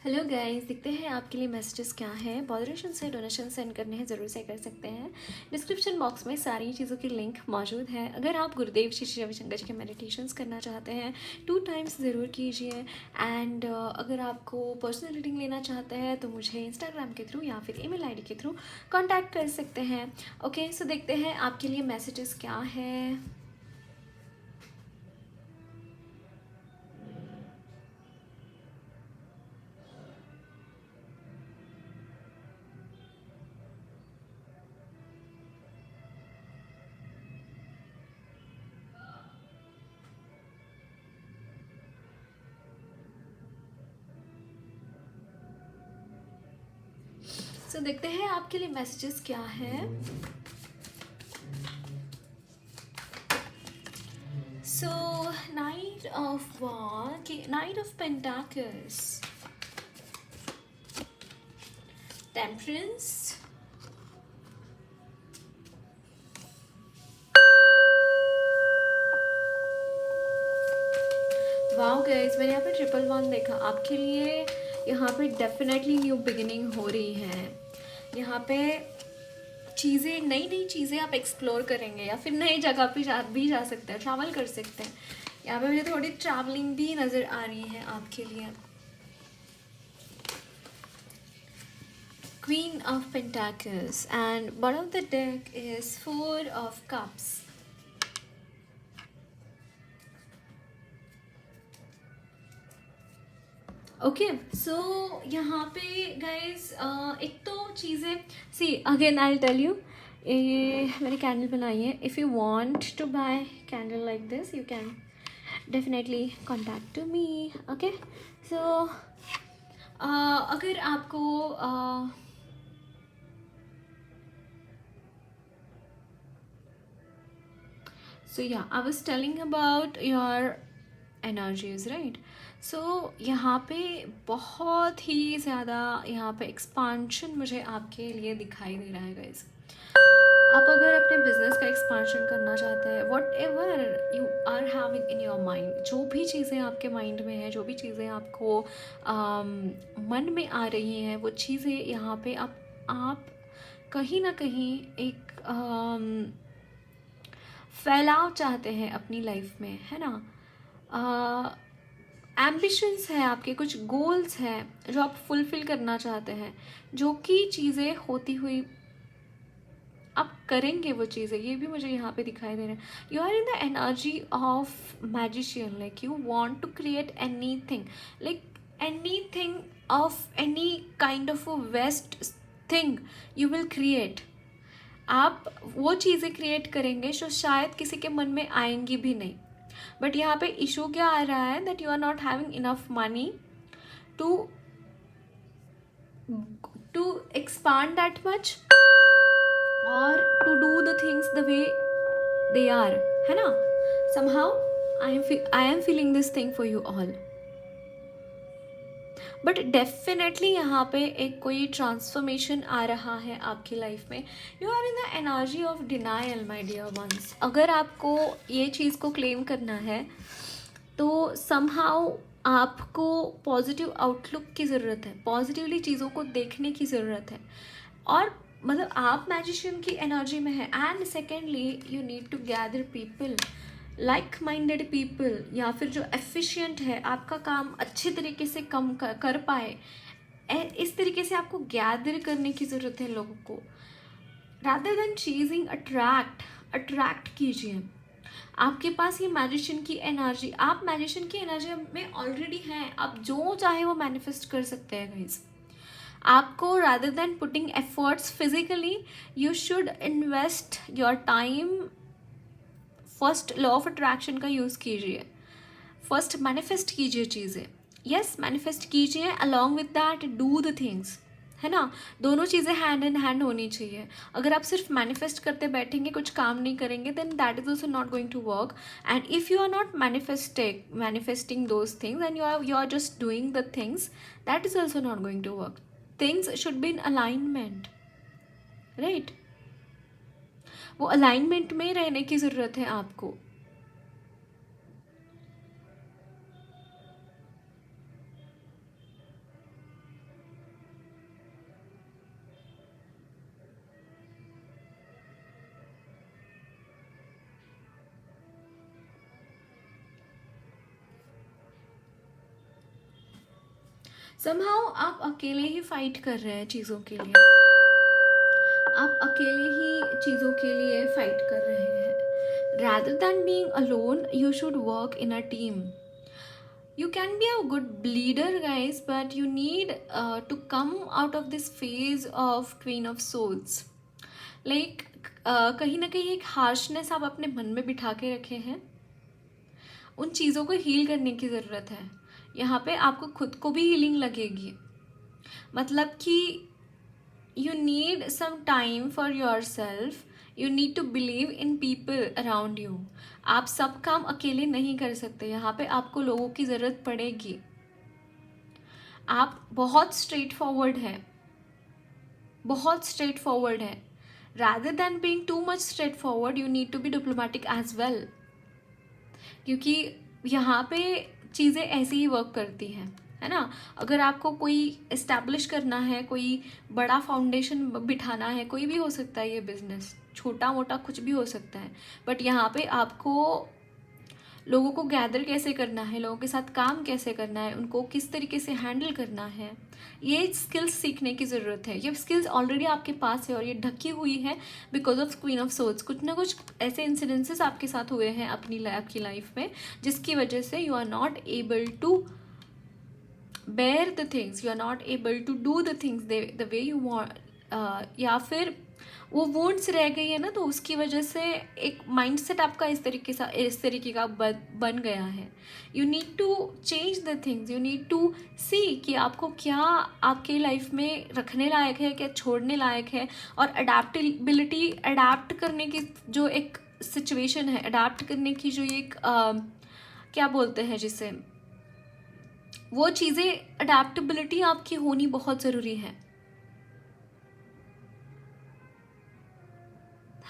Hello guys, देखते हैं आपके लिए मैसेजेस क्या हैं। मॉडरेशन से डोनेशन सेंड करने हैं, ज़रूर से कर सकते हैं। डिस्क्रिप्शन बॉक्स में सारी चीज़ों की लिंक मौजूद है। अगर आप गुरुदेव श्री रविशंकर जी के मेडिटेशंस करना चाहते हैं 2 टाइम्स ज़रूर कीजिए। एंड अगर आपको पर्सनल रीडिंग लेना चाहते हैं तो मुझे इंस्टाग्राम के थ्रू या फिर ईमेल आईडी के थ्रू कॉन्टैक्ट कर सकते हैं। ओके, सो देखते हैं आपके लिए मैसेजेस क्या है। सो देखते हैं आपके लिए मैसेजेस क्या है। So, Knight of Knight of Pentacles, Temperance, wow guys, मैंने यहाँ पे 111 देखा। आपके लिए यहाँ पे डेफिनेटली न्यू बिगिनिंग हो रही है। यहाँ पे चीज़ें, नई नई चीज़ें आप एक्सप्लोर करेंगे या फिर नई जगह पे जा सकते हैं, ट्रैवल कर सकते हैं। यहाँ पे मुझे थोड़ी ट्रैवलिंग भी नज़र आ रही है आपके लिए। Queen of Pentacles and bottom of the deck is Four of Cups. Okay, so यहाँ पे गाइज एक तो चीज़ें see again I tell you, मैंने कैंडल बनाई है। If you want to buy candle like this you can definitely contact to me. Okay, so अगर आपको so yeah, I was telling about your energies, right? So यहाँ पे बहुत ही ज़्यादा यहाँ पे एक्सपांशन मुझे आपके लिए दिखाई दे रहा है गाइज। आप अगर अपने बिजनेस का एक्सपांशन करना चाहते हैं, whatever you are having in your mind, जो भी चीज़ें आपके माइंड में हैं, जो भी चीज़ें आपको मन में आ रही हैं, वो चीज़ें यहाँ पे आप कहीं ना कहीं एक फैलाव चाहते हैं अपनी लाइफ में, है ना। एम्बिशंस है आपके, कुछ गोल्स हैं जो आप फुलफिल करना चाहते हैं, जो कि चीज़ें होती हुई आप करेंगे वो चीज़ें, ये भी मुझे यहाँ पे दिखाई दे रहा है। You are in the energy of magician, like you want to create anything, like anything of any kind of a waste thing you will create. आप वो चीज़ें क्रिएट करेंगे जो शायद किसी के मन में आएंगी भी नहीं। बट यहाँ पे इशू क्या आ रहा है, that you are not having enough money to expand that much और to do the things the way they are, है ना। somehow I am feeling this thing for you all. But definitely यहाँ पे एक कोई ट्रांसफॉर्मेशन आ रहा है आपकी लाइफ में। You are in the energy of denial my dear ones. अगर आपको ये चीज़ को क्लेम करना है तो समहाउ आपको पॉजिटिव आउटलुक की ज़रूरत है, पॉजिटिवली चीज़ों को देखने की ज़रूरत है। और मतलब आप मैजिशियन की एनर्जी में है। And secondly you need to gather people, like minded people, या फिर जो एफिशिएंट है, आपका काम अच्छे तरीके से कर पाए, इस तरीके से आपको गैदर करने की ज़रूरत है लोगों को। रादर देन चीजिंग अट्रैक्ट कीजिए। आपके पास ये मैजिशियन की एनर्जी, आप मैजिशियन की एनर्जी में ऑलरेडी हैं, आप जो चाहे वो मैनिफेस्ट कर सकते हैं गाइस। आपको rather than putting efforts physically, you should invest your time. First law of attraction का यूज़ कीजिए, फर्स्ट मैनिफेस्ट कीजिए चीज़ें। यस, मैनिफेस्ट कीजिए, along with that do the things, है ना। दोनों चीज़ें हैंड इन हैंड होनी चाहिए। अगर आप सिर्फ मैनिफेस्ट करते बैठेंगे, कुछ काम नहीं करेंगे, then that is also not going to work. And if you are not manifesting those things and you are just doing the things, that is also not going to work. Things should be in alignment, right. वो alignment में रहने की ज़रूरत है आपको। Somehow आप अकेले ही fight कर रहे हैं चीज़ों के लिए, आप अकेले ही चीज़ों के लिए फाइट कर रहे हैं. Rather than being alone, you should work in a team. You can be a good leader, guys, but you need to come out of this phase of Queen of Swords. Like कहीं ना कहीं एक harshness आप अपने मन में बिठा के रखे हैं. उन चीज़ों को हील करने की ज़रूरत है. यहाँ पे आपको खुद को भी हीलिंग लगेगी. मतलब कि you need some time for yourself. You need to believe in people around you. आप सब काम अकेले नहीं कर सकते. यहाँ पे आपको लोगों की ज़रूरत पड़ेगी. आप बहुत स्ट्रेट फॉरवर्ड हैं, बहुत स्ट्रेट फॉरवर्ड है. rather than being too much straightforward, you need to be diplomatic as well. क्योंकि यहाँ पे चीज़ें ऐसे ही वर्क करती हैं, है ना. अगर आपको कोई इस्टेब्लिश करना है, कोई बड़ा फाउंडेशन बिठाना है, कोई भी हो सकता है ये बिजनेस, छोटा मोटा कुछ भी हो सकता है. बट यहाँ पे आपको लोगों को गैदर कैसे करना है, लोगों के साथ काम कैसे करना है, उनको किस तरीके से हैंडल करना है, ये स्किल्स सीखने की ज़रूरत है. ये स्किल्स ऑलरेडी आपके पास है और ये ढकी हुई है because of queen of swords. कुछ ना कुछ ऐसे इंसिडेंसेस आपके साथ हुए हैं आपकी लाइफ में जिसकी वजह से you are not able to bear the things, you are not able to do the things the way you want. या फिर वो वुंड्स रह गई है ना, तो उसकी वजह से एक माइंडसेट आपका इस तरीके का बन गया है. You need to change the things. You need to see कि आपको क्या आपके लाइफ में रखने लायक है, क्या छोड़ने लायक है. और अडेप्टेबिलिटी, अडेप्ट करने की जो एक सिचुएशन है, अडेप्ट करने की जो एक क्या बोलते हैं जिसे, वो चीज़ें, अडेप्टेबिलिटी आपकी होनी बहुत ज़रूरी है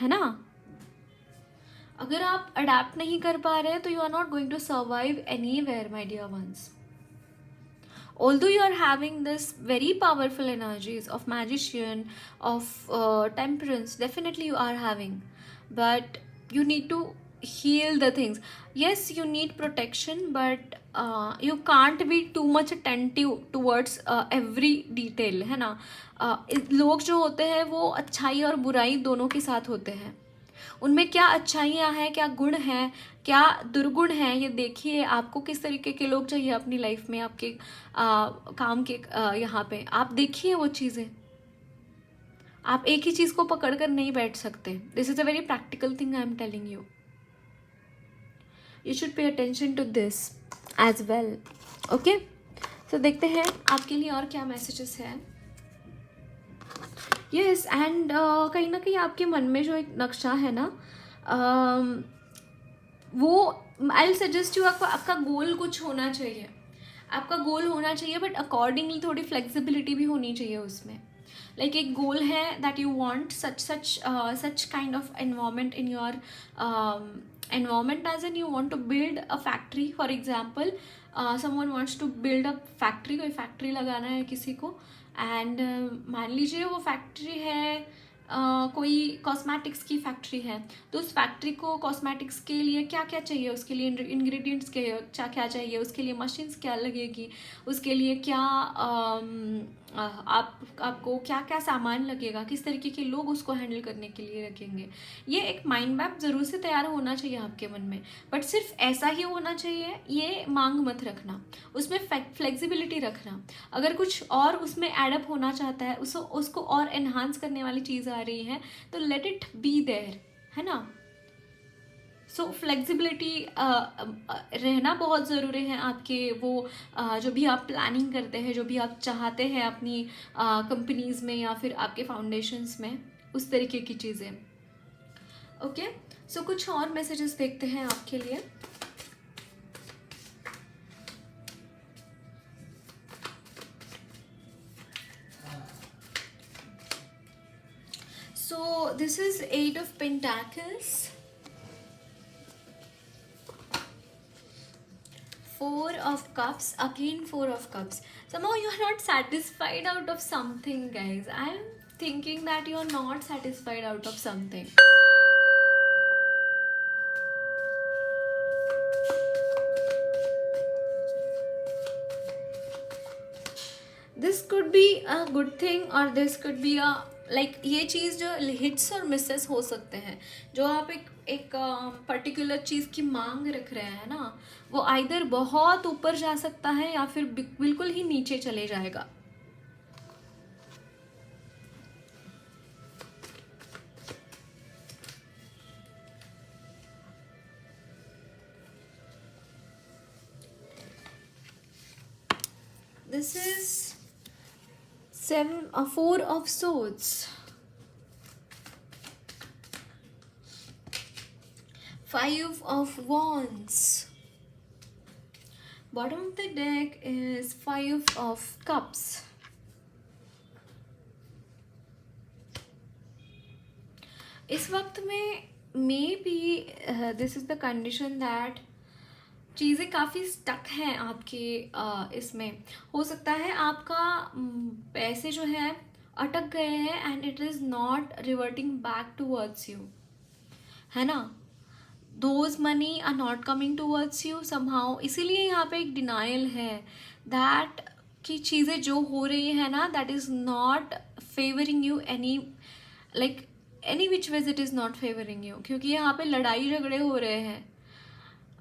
ना. अगर आप अडेप्ट नहीं कर पा रहे हैं तो you are not going to survive anywhere, my dear ones. Although you are having this very powerful energies of magician, of temperance, definitely you are having, but you need to heal the things. Yes, you need protection, but you can't be too much attentive towards every detail, है ना. लोग जो होते हैं वो अच्छाई और बुराई दोनों के साथ होते हैं. उनमें क्या अच्छाइयाँ हैं, क्या गुण हैं, क्या दुर्गुण हैं, ये देखिए. आपको किस तरीके के लोग चाहिए अपनी लाइफ में, आपके काम के यहाँ पे आप देखिए वो चीज़ें. आप एक ही चीज़ को पकड़ कर नहीं बैठ सकते. This is a very practical thing I am telling you. You should pay attention to this as well. Okay, तो देखते हैं आपके लिए और क्या मैसेजेस हैं. यस, एंड कहीं ना कहीं आपके मन में जो एक नक्शा है ना, वो आई विल सजेस्ट यू, आपका गोल कुछ होना चाहिए. आपका गोल होना चाहिए, बट अकॉर्डिंगली थोड़ी फ्लेक्सिबिलिटी भी होनी चाहिए उसमें. लाइक एक गोल है that you want such kind of environment in your environment, as in you want to build a factory, for example. Someone wants to build a factory, कोई फैक्ट्री लगाना है किसी को. एंड मान लीजिए वो फैक्ट्री है कोई कॉस्मेटिक्स की फैक्ट्री है. तो उस फैक्ट्री को कॉस्मेटिक्स के लिए क्या क्या चाहिए, उसके लिए इंग्रेडिएंट्स क्या क्या चाहिए, उसके लिए मशीन्स क्या लगेगी, उसके लिए क्या आपको क्या क्या सामान लगेगा, किस तरीके के लोग उसको हैंडल करने के लिए रखेंगे. ये एक माइंड मैप ज़रूर से तैयार होना चाहिए आपके मन में. बट सिर्फ ऐसा ही होना चाहिए, ये मांग मत रखना. उसमें फ्लेक्सिबिलिटी रखना. अगर कुछ और उसमें एडअप होना चाहता है, उसको और एनहांस करने वाली चीज़ आ रही है, तो लेट इट बी देयर, है ना. सो फ्लेक्सिबिलिटी रहना बहुत ज़रूरी है आपके वो जो भी आप प्लानिंग करते हैं, जो भी आप चाहते हैं अपनी कंपनीज़ में या फिर आपके फाउंडेशंस में, उस तरीके की चीज़ें. ओके, सो कुछ और मैसेजेस देखते हैं आपके लिए. सो this is 8 of Pentacles, 4 of Cups, again 4 of Cups. Somehow you are not satisfied out of something, guys. I am thinking that you are not satisfied out of something. This could be a good thing और this could be a like, ये चीज़ जो hits और Mrs हो सकते हैं, जो आप एक पर्टिकुलर चीज़ की मांग रख रहे हैं ना, वो आइदर बहुत ऊपर जा सकता है या फिर बिल्कुल ही नीचे चले जाएगा. This is four of swords, five of wands. Bottom of the deck is five of cups. इस वक्त में may be this is the condition that चीज़ें काफ़ी स्टक हैं आपके इसमें. हो सकता है आपका पैसे जो है अटक गए हैं and it is not reverting back towards you, है ना. Those money are not coming towards you somehow. इसीलिए यहाँ पे एक डिनाइल है दैट कि चीज़ें जो हो रही है ना, that is not favouring you any, like any which ways it is not favouring you. क्योंकि यहाँ पे लड़ाई झगड़े हो रहे हैं.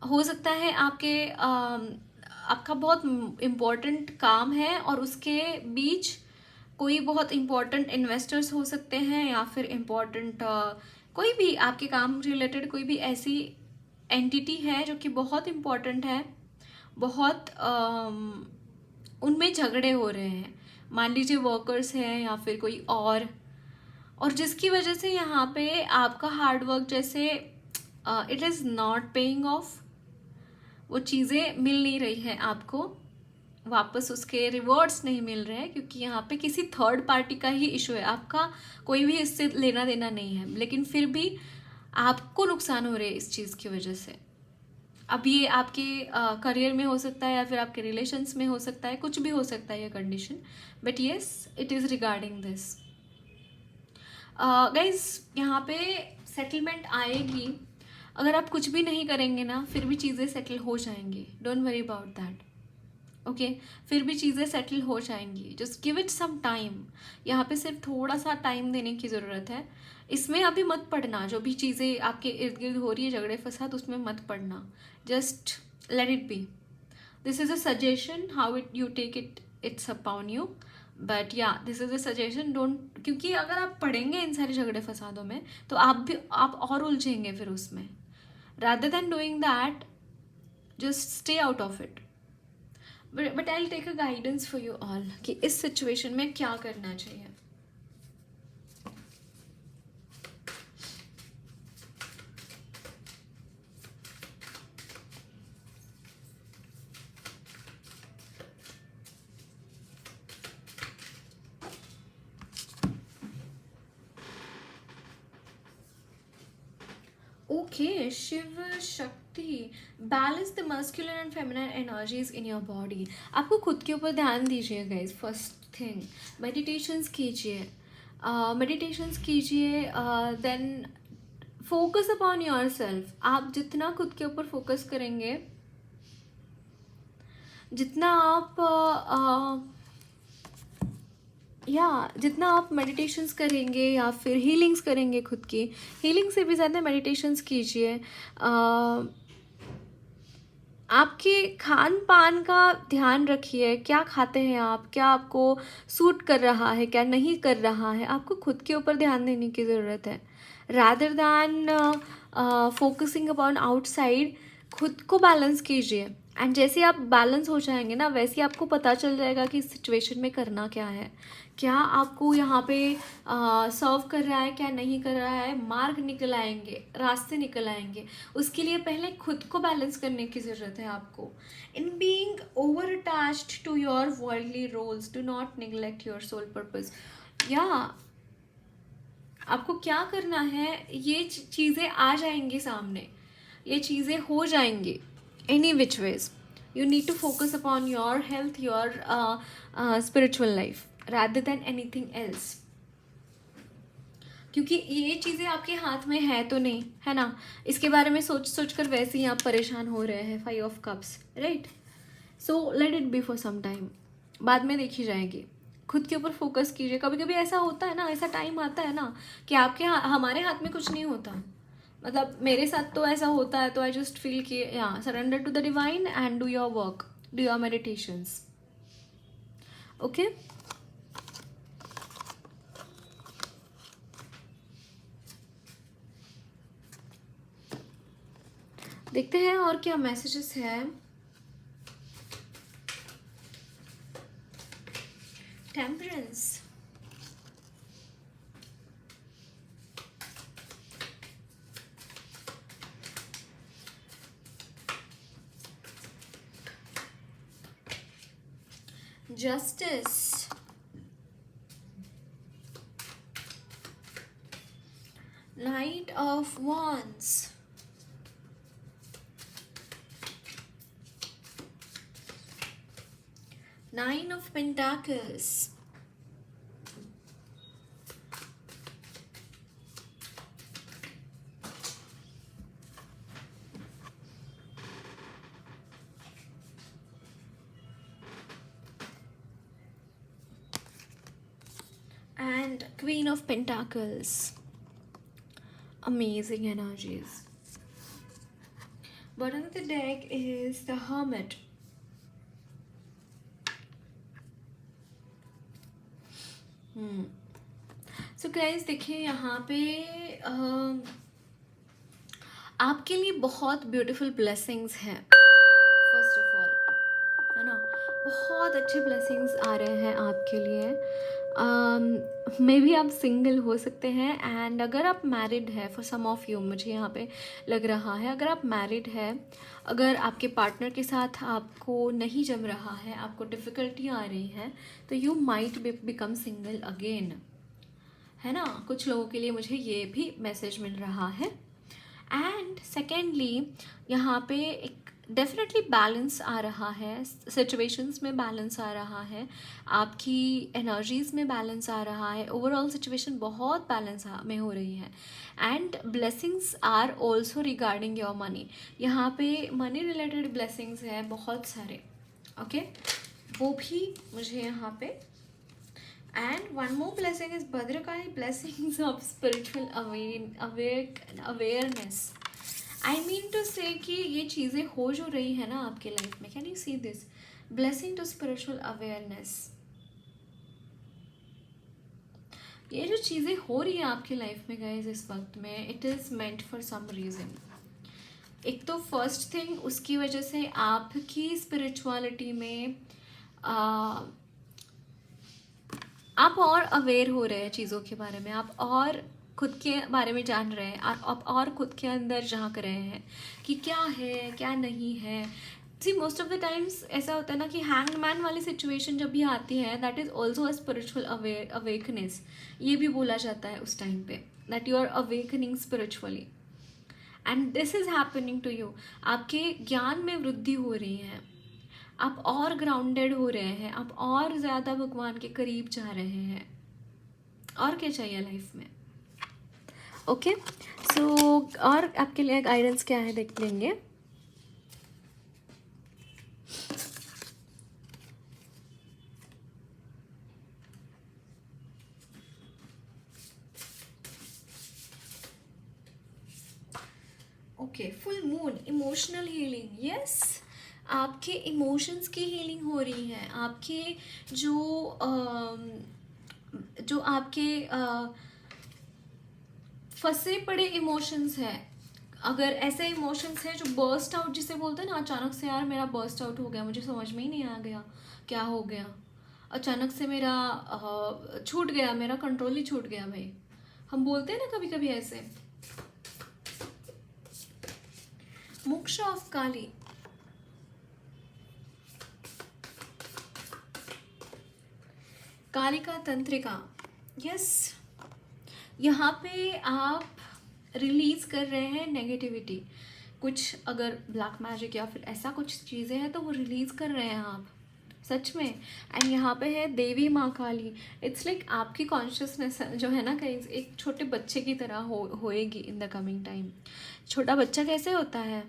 हो सकता है आपका बहुत इम्पोर्टेंट काम है और उसके बीच कोई बहुत इम्पोर्टेंट इन्वेस्टर्स हो सकते हैं, या फिर इम्पोर्टेंट कोई भी आपके काम रिलेटेड कोई भी ऐसी एंटिटी है जो कि बहुत इम्पोर्टेंट है, बहुत उनमें झगड़े हो रहे हैं. मान लीजिए वर्कर्स हैं या फिर कोई और जिसकी वजह से यहाँ पे आपका हार्डवर्क जैसे it is not paying off. वो चीज़ें मिल नहीं रही हैं आपको वापस, उसके रिवॉर्ड्स नहीं मिल रहे हैं, क्योंकि यहाँ पे किसी थर्ड पार्टी का ही इशू है. आपका कोई भी इससे लेना देना नहीं है, लेकिन फिर भी आपको नुकसान हो रहे हैं इस चीज़ की वजह से. अब ये आपके करियर में हो सकता है या फिर आपके रिलेशंस में हो सकता है, कुछ भी हो सकता है ये condition. But yes, it is regarding this. Guys, यहाँ पे सेटलमेंट आएगी. अगर आप कुछ भी नहीं करेंगे ना, फिर भी चीज़ें सेटल हो जाएंगी. Don't worry about that. Okay, फिर भी चीज़ें सेटल हो जाएंगी. Just give it some time. यहाँ पे सिर्फ थोड़ा सा टाइम देने की ज़रूरत है. इसमें अभी मत पड़ना, जो भी चीज़ें आपके इर्द गिर्द हो रही है झगड़े फसाद, उसमें मत पड़ना. Just let it be. This is a suggestion. How it you take it, it's upon you. But yeah, this is a suggestion. Don't, क्योंकि अगर आप पढ़ेंगे इन सारे झगड़े फसादों में तो आप और उलझेंगे फिर उसमें. rather than doing that, just stay out of it. But I'll take a guidance for you all कि इस situation में क्या करना चाहिए. Okay, Shiva Shakti, balance the masculine and feminine energies in your body. आपको खुद के ऊपर ध्यान दीजिए guys. First thing, meditations कीजिए. Meditations कीजिए, then focus upon yourself. आप जितना खुद के ऊपर फोकस करेंगे, जितना आप जितना आप मेडिटेशंस करेंगे या फिर हीलिंग्स करेंगे, खुद की हीलिंग से भी ज़्यादा मेडिटेशंस कीजिए. आपके खान पान का ध्यान रखिए. क्या खाते हैं आप, क्या आपको सूट कर रहा है, क्या नहीं कर रहा है. आपको खुद के ऊपर ध्यान देने की ज़रूरत है. Rather than focusing upon outside, खुद को बैलेंस कीजिए. एंड जैसे आप बैलेंस हो जाएंगे ना, वैसे आपको पता चल जाएगा कि इस सिचुएशन में करना क्या है, क्या आपको यहाँ पे सर्व कर रहा है, क्या नहीं कर रहा है. मार्ग निकल आएंगे, रास्ते निकल आएंगे. उसके लिए पहले खुद को बैलेंस करने की ज़रूरत है आपको. In being over attached to your worldly roles, do not neglect your soul purpose. या आपको क्या करना है, ये चीज़ें आ जाएंगी सामने, ये चीज़ें हो जाएंगी any which ways. You need to focus upon your health, your spiritual life rather than anything else. क्योंकि ये चीज़ें आपके हाथ में है तो नहीं, है ना. इसके बारे में सोच सोच कर वैसे ही आप परेशान हो रहे हैं. 5 of cups, right. So let it be for some time. बाद में देखी जाएगी। खुद के ऊपर फोकस कीजिए। कभी कभी ऐसा होता है ना, ऐसा टाइम आता है ना कि आपके हमारे हाथ में कुछ नहीं होता। मतलब मेरे साथ तो ऐसा होता है, तो आई जस्ट फील कि या surrender to the divine and do your work, do your meditations. Okay, देखते हैं और क्या मैसेजेस हैं। Temperance, justice, Knight of Wands, Nine of Pentacles, and Queen of Pentacles. Amazing energies. Bottom of the deck is the Hermit. So guys, देखिए यहाँ पे आपके लिए बहुत ब्यूटीफुल ब्लेसिंग्स हैं। फर्स्ट ऑफ ऑल, है ना, बहुत अच्छे ब्लेसिंग्स आ रहे हैं आपके लिए। मे भी आप सिंगल हो सकते हैं, एंड अगर आप मैरिड है, फॉर सम ऑफ यू मुझे यहाँ पे लग रहा है, अगर आप मैरिड है, अगर आपके पार्टनर के साथ आपको नहीं जम रहा है, आपको डिफ़िकल्टी आ रही है, तो you might become single again, है ना। कुछ लोगों के लिए मुझे ये भी मैसेज मिल रहा है। एंड सेकेंडली, यहाँ पे एक डेफिनेटली बैलेंस आ रहा है, सिचुएशंस में बैलेंस आ रहा है, आपकी एनर्जीज़ में बैलेंस आ रहा है, ओवरऑल सिचुएशन बहुत बैलेंस में हो रही है। And blessings are also regarding your money. यहाँ पे मनी रिलेटेड ब्लेसिंग्स है बहुत सारे, ओके, वो भी मुझे यहाँ पे। And one more blessing is Bhadrakali blessings of spiritual awareness. I mean to say कि ये चीज़ें हो जो रही है ना आपके लाइफ में, can you see this? Blessing to spiritual awareness. ये जो चीज़ें हो रही है आपकी लाइफ में गाइज इस वक्त में, it is meant for some reason. एक तो फर्स्ट थिंग, उसकी वजह से आपकी स्पिरिचुअलिटी में आप और अवेयर हो रहे हैं चीज़ों के बारे में, आप और खुद के बारे में जान रहे हैं, आप और खुद के अंदर झांक रहे हैं कि क्या है क्या नहीं है। सी मोस्ट ऑफ द टाइम्स ऐसा होता है ना कि हैंगमैन वाली सिचुएशन जब भी आती है, that is also a spiritual awakeness. ये भी बोला जाता है उस टाइम पे, that you are awakening spiritually, and this is happening to you. आपके ज्ञान में वृद्धि हो रही है, आप और ग्राउंडेड हो रहे हैं, आप और ज़्यादा भगवान के करीब जा रहे हैं। और क्या चाहिए लाइफ में? ओके, सो और आपके लिए गाइडेंस क्या है देख लेंगे। Okay, full moon, emotional healing, yes. आपके इमोशंस की हीलिंग हो रही है। आपके जो आपके फंसे पड़े इमोशंस हैं, अगर ऐसे इमोशंस हैं जो बर्स्ट आउट जिसे बोलते हैं ना, अचानक से यार मेरा बर्स्ट आउट हो गया, मुझे समझ में ही नहीं आ गया क्या हो गया, अचानक से मेरा छूट गया, मेरा कंट्रोल ही छूट गया भाई, हम बोलते हैं ना कभी कभी ऐसे। मोक्षा ऑफ काली, कालिका तंत्रिका, यस। यहाँ पे आप रिलीज कर रहे हैं नेगेटिविटी, कुछ अगर ब्लैक मैजिक या फिर ऐसा कुछ चीज़ें हैं तो वो रिलीज कर रहे हैं आप, सच में। एंड यहाँ पे है देवी माँ काली। इट्स लाइक आपकी कॉन्शियसनेस जो है ना कहीं एक छोटे बच्चे की तरह होएगी इन द कमिंग टाइम। छोटा बच्चा कैसे होता है,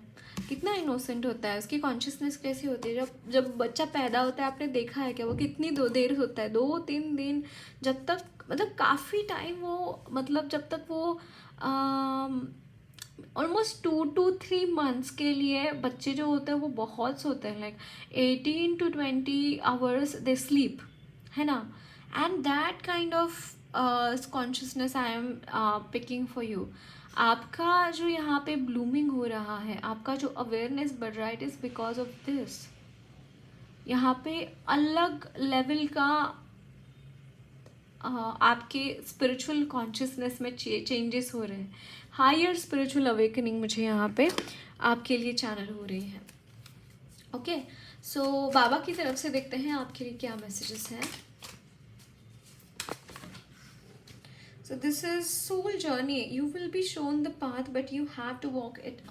कितना इनोसेंट होता है, उसकी कॉन्शियसनेस कैसी होती है। जब जब बच्चा पैदा होता है, आपने देखा है क्या वो कितनी देर होता है, 2-3 दिन, जब तक मतलब काफ़ी टाइम वो, मतलब जब तक वो ऑलमोस्ट 2 to 3 months के लिए बच्चे जो होते हैं वो बहुत सोते हैं, like 18 to 20 hours they sleep, है ना। And that kind of consciousness I am picking for you. आपका जो यहाँ पे ब्लूमिंग हो रहा है, आपका जो अवेयरनेस बढ़ रहा है, it is because of this. यहाँ पे अलग लेवल का आपके स्पिरिचुअल कॉन्शियसनेस में चेंजेस हो रहे हैं। हायर स्पिरिचुअल अवेकनिंग मुझे यहाँ पे आपके लिए चैनल हो रही है। ओके, सो बाबा की तरफ से देखते हैं आपके लिए क्या मैसेजेस हैं। So this is soul journey, you will be shown the path but you have to walk it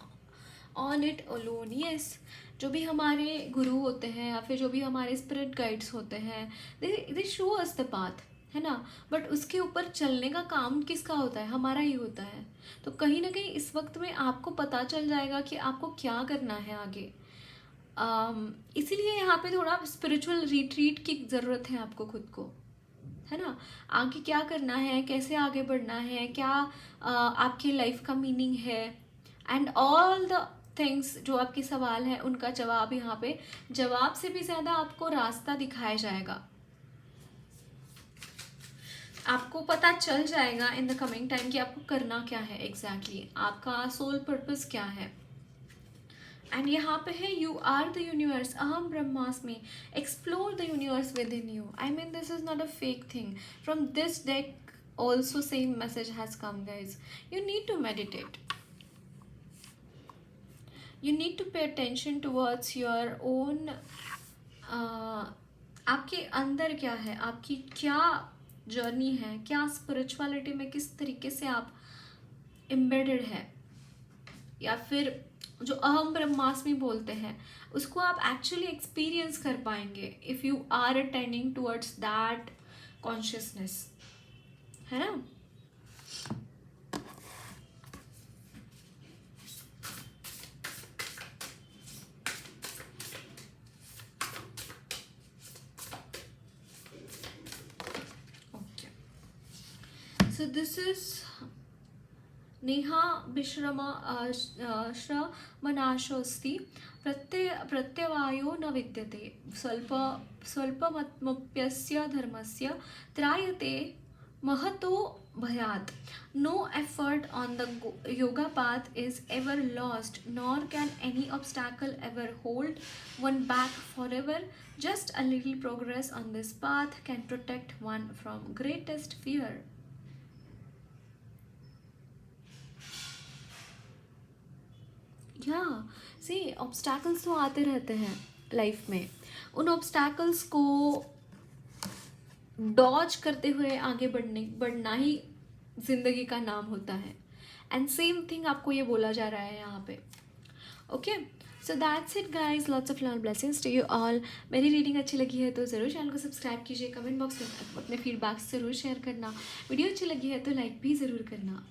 on it alone. Yes, जो भी हमारे गुरु होते हैं या फिर जो भी हमारे स्पिरिट गाइड्स होते हैं, दे शो अस द पाथ, है ना। बट उसके ऊपर चलने का काम किसका होता है, हमारा ही होता है। तो कहीं ना कहीं इस वक्त में आपको पता चल जाएगा कि आपको क्या करना है आगे। इसीलिए यहाँ पे थोड़ा स्पिरिचुअल रिट्रीट की ज़रूरत है आपको खुद को, है ना। आगे क्या करना है, कैसे आगे बढ़ना है, क्या आपकी लाइफ का मीनिंग है, एंड ऑल द थिंग्स जो आपके सवाल हैं उनका जवाब यहाँ पे, जवाब से भी ज़्यादा आपको रास्ता दिखाया जाएगा। आपको पता चल जाएगा इन द कमिंग टाइम कि आपको करना क्या है एग्जैक्टली, आपका सोल पर्पस क्या है। एंड यहाँ पे है यू आर द यूनिवर्स, अहम ब्रह्मास्मि, explore the universe with in you. I mean this is not a fake thing, from this deck also same message has come guys. You need to meditate, you need to pay attention towards your own आपके अंदर क्या है, आपकी क्या journey है, क्या spirituality में किस तरीके से आप एम्बेडेड है, या फिर जो अहम ब्रह्मास्मि बोलते हैं उसको आप एक्चुअली एक्सपीरियंस कर पाएंगे if you are attending towards that consciousness, है ना। ओके, सो दिस इज नेहा विश्रम श्रमनाशोस्ति प्रत्यवायो न विद्यते स्वल्पमप्यस्य धर्मस्य त्रायते महतो भयात्। No effort on the yoga path is ever lost, nor can any obstacle ever hold one back forever. Just a little progress on this path can protect one from greatest fear. या सी obstacles तो आते रहते हैं life में, उन obstacles को Dodge करते हुए आगे बढ़ना ही जिंदगी का नाम होता है। एंड सेम थिंग आपको ये बोला जा रहा है यहाँ पे। Okay, so that's it guys, lots of love blessings to you all. मेरी रीडिंग अच्छी लगी है तो ज़रूर चैनल को सब्सक्राइब कीजिए, कमेंट बॉक्स में अपने फीडबैक्स ज़रूर शेयर करना, वीडियो अच्छी लगी है तो लाइक भी ज़रूर करना।